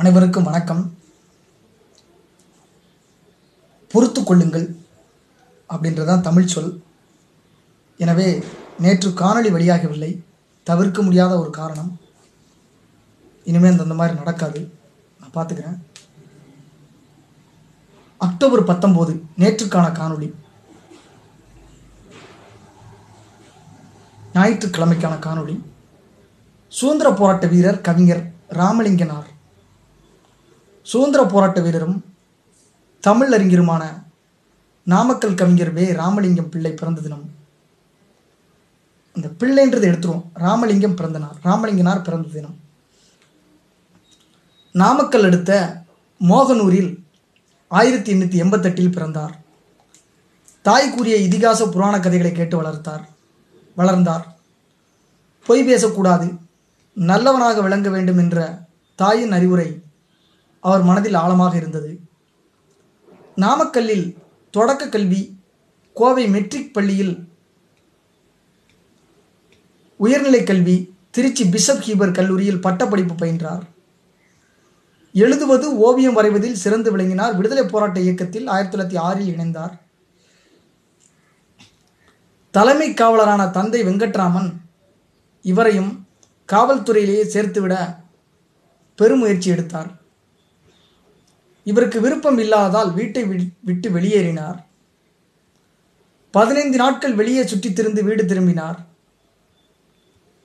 அனைவருக்கும் வணக்கம். பொறுத்து கொள்ளுங்கள் அப்படின்றதான் தமிழ் சொல். எனவே நேற்று காணொளி வெளியாகவில்லை, தவிர்க்க முடியாத ஒரு காரணம். இனிமேல் அந்த மாதிரி நடக்காது, நான் பார்த்துக்கிறேன். அக்டோபர் 19 நேற்றுக்கான காணொளி, ஞாயிற்றுக்கிழமைக்கான காணொளி. சுதந்திர போராட்ட வீரர் கவிஞர் ராமலிங்கனார், சுதந்திர போராட்ட வீரரும் தமிழ் அறிஞருமான நாமக்கல் கவிஞர் வே. ராமலிங்கம் பிள்ளை பிறந்த தினம். அந்த பிள்ளைன்றதை எடுத்துருவோம், ராமலிங்கனார் பிறந்த தினம். நாமக்கல் அடுத்த மோகனூரில் 1888 பிறந்தார். தாய் கூறிய இதிகாச புராண கதைகளை கேட்டு வளர்ந்தார். பொய் பேசக்கூடாது, நல்லவனாக விளங்க வேண்டும் என்ற தாயின் அறிவுரை அவர் மனதில் ஆழமாக இருந்தது. நாமக்கல்லில் தொடக்க கல்வி, கோவை மெட்ரிக் பள்ளியில் உயர்நிலை கல்வி, திருச்சி பிஷப் ஹீபர் கல்லூரியில் பட்டப்படிப்பு பயின்றார். எழுதுவது, ஓவியம் வரைவதில் சிறந்து விளங்கினார். விடுதலை போராட்ட இயக்கத்தில் 1906 இணைந்தார். தலைமை காவலரான தந்தை வெங்கட்ராமன் இவரையும் காவல்துறையிலேயே சேர்த்துவிட பெருமுயற்சி எடுத்தார். இவருக்கு விருப்பம் இல்லாததால் வீட்டை விட்டு வெளியேறினார். 15 நாட்கள் வெளியே சுற்றித் திரிந்து வீடு திரும்பினார்.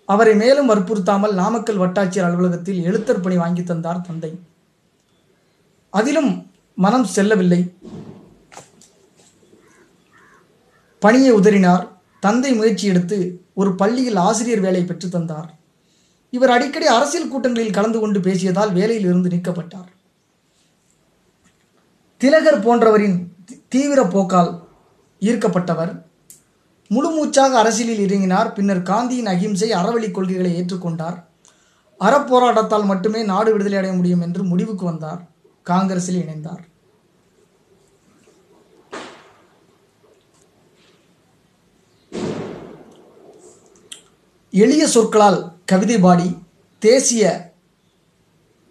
அவரை மேலும் வற்புறுத்தாமல் நாமக்கல் வட்டாட்சியர் அலுவலகத்தில் எழுத்தர் பணி வாங்கி தந்தார் தந்தை. அதிலும் மனம் செல்லவில்லை, பணியை உதறினார். தந்தை முயற்சி எடுத்து ஒரு பள்ளியில் ஆசிரியர் வேலை பெற்று தந்தார். இவர் அடிக்கடி அரசியல் கூட்டங்களில் கலந்து கொண்டு பேசியதால் வேலையில் இருந்து நீக்கப்பட்டார். திலகர் போன்றவரின் தீவிர போக்கால் ஈர்க்கப்பட்டவர் முழுமூச்சாக அரசியலில் இறங்கினார். பின்னர் காந்தியின் அகிம்சை, அறவழி கொள்கைகளை ஏற்றுக்கொண்டார். அறப்போராட்டத்தால் மட்டுமே நாடு விடுதலை அடைய முடியும் என்று முடிவுக்கு வந்தார். காங்கிரஸில் இணைந்தார். எளிய சொற்களால் கவிதை பாடி தேசிய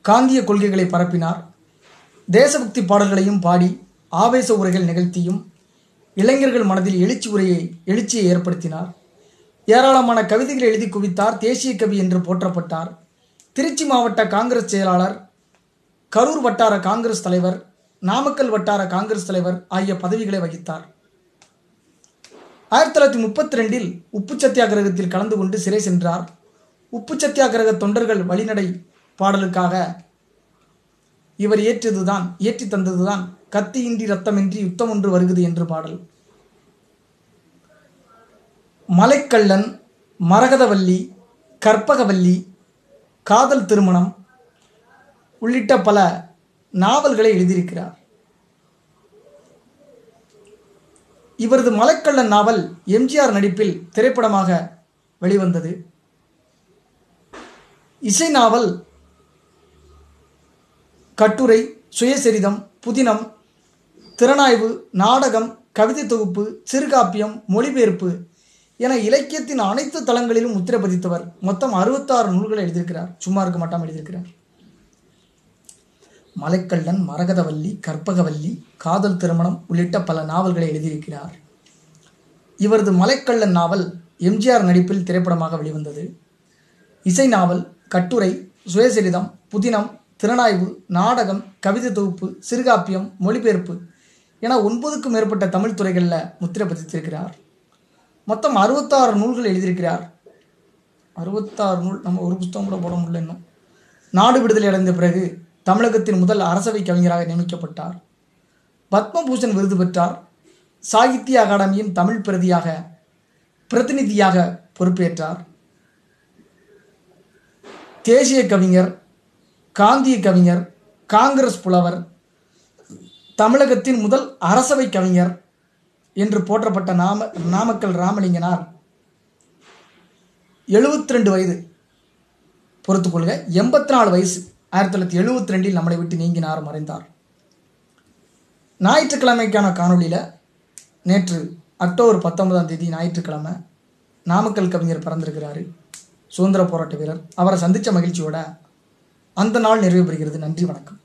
காந்திய கொள்கைகளை பரப்பினார். தேசபக்தி பாடல்களையும் பாடி ஆவேச உரைகள் நிகழ்த்தியும் இளைஞர்கள் மனதில் எழுச்சியை ஏற்படுத்தினார். ஏராளமான கவிதைகளை எழுதி குவித்தார். தேசிய கவி என்று போற்றப்பட்டார். திருச்சி மாவட்ட காங்கிரஸ் செயலாளர், கரூர் வட்டார காங்கிரஸ் தலைவர், நாமக்கல் வட்டார காங்கிரஸ் தலைவர் ஆகிய பதவிகளை வகித்தார். 1932 உப்பு சத்தியாகிரகத்தில் கலந்து கொண்டு சிறை சென்றார். உப்பு சத்தியாகிரக தொண்டர்கள் வழிநடை பாடலுக்காக இவர் இயற்றி தந்ததுதான் கத்தியின்றி ரத்தமின்றி யுத்தம் ஒன்று வருகிறது என்று பாடல். மலைக்கள்ளன், மரகதவல்லி, கற்பகவல்லி, காதல் திருமணம் உள்ளிட்ட பல நாவல்களை எழுதியிருக்கிறார். இவரது மலைக்கள்ளன் நாவல் எம்ஜிஆர் நடிப்பில் திரைப்படமாக வெளிவந்தது. இசை நாவல், கட்டுரை, சுயசரிதம், புதினம், திறனாய்வு, நாடகம், கவிதை தொகுப்பு, சிறுகாப்பியம், மொழிபெயர்ப்பு என இலக்கியத்தின் அனைத்து தளங்களிலும் முத்திரை பதித்தவர். மொத்தம் 66 நூல்களை எழுதியிருக்கிறார். சும்மா இருக்க மாட்டாமல் எழுதியிருக்கிறார். மலைக்கள்ளன், மரகதவல்லி, கற்பகவல்லி, காதல் திருமணம் உள்ளிட்ட பல நாவல்களை எழுதியிருக்கிறார். இவரது மலைக்கள்ளன் நாவல் எம்ஜிஆர் நடிப்பில் திரைப்படமாக வெளிவந்தது. இசை நாவல், கட்டுரை, சுயசரிதம், புதினம், திறனாய்வு, நாடகம், கவிதை தொகுப்பு, சிறுகாப்பியம், மொழிபெயர்ப்பு என 9க்கும் மேற்பட்ட தமிழ் துறைகளில் முத்திரை பதித்திருக்கிறார். மொத்தம் 66 நூல்கள் எழுதியிருக்கிறார். 66 நூல், நம்ம ஒரு புத்தகம் கூட போட முடியல இன்னும். நாடு விடுதலை அடைந்த பிறகு தமிழகத்தின் முதல் அரசவை கவிஞராக நியமிக்கப்பட்டார். பத்மபூஷன் விருது பெற்றார். சாகித்ய அகாடமியின் தமிழ் பிரதிநிதியாக பொறுப்பேற்றார். தேசிய கவிஞர், காந்திய கவிஞர், காங்கிரஸ் புலவர், தமிழகத்தின் முதல் அரசவை கவிஞர் என்று போற்றப்பட்ட நாமக்கல் ராமலிங்கனார் 72 வயது, பொறுத்துக்கொள்க 84 வயசு, 1972 நம்மளை விட்டு நீங்கினார், மறைந்தார். ஞாயிற்றுக்கிழமைக்கான காணொலியில் நேற்று அக்டோபர் 19 ஞாயிற்றுக்கிழமை நாமக்கல் கவிஞர் பிறந்திருக்கிறாரு. சுதந்திர போராட்ட வீரர். அவரை சந்தித்த மகிழ்ச்சியோட அந்த நாள் நிறைவு பெறுகிறது. நன்றி, வணக்கம்.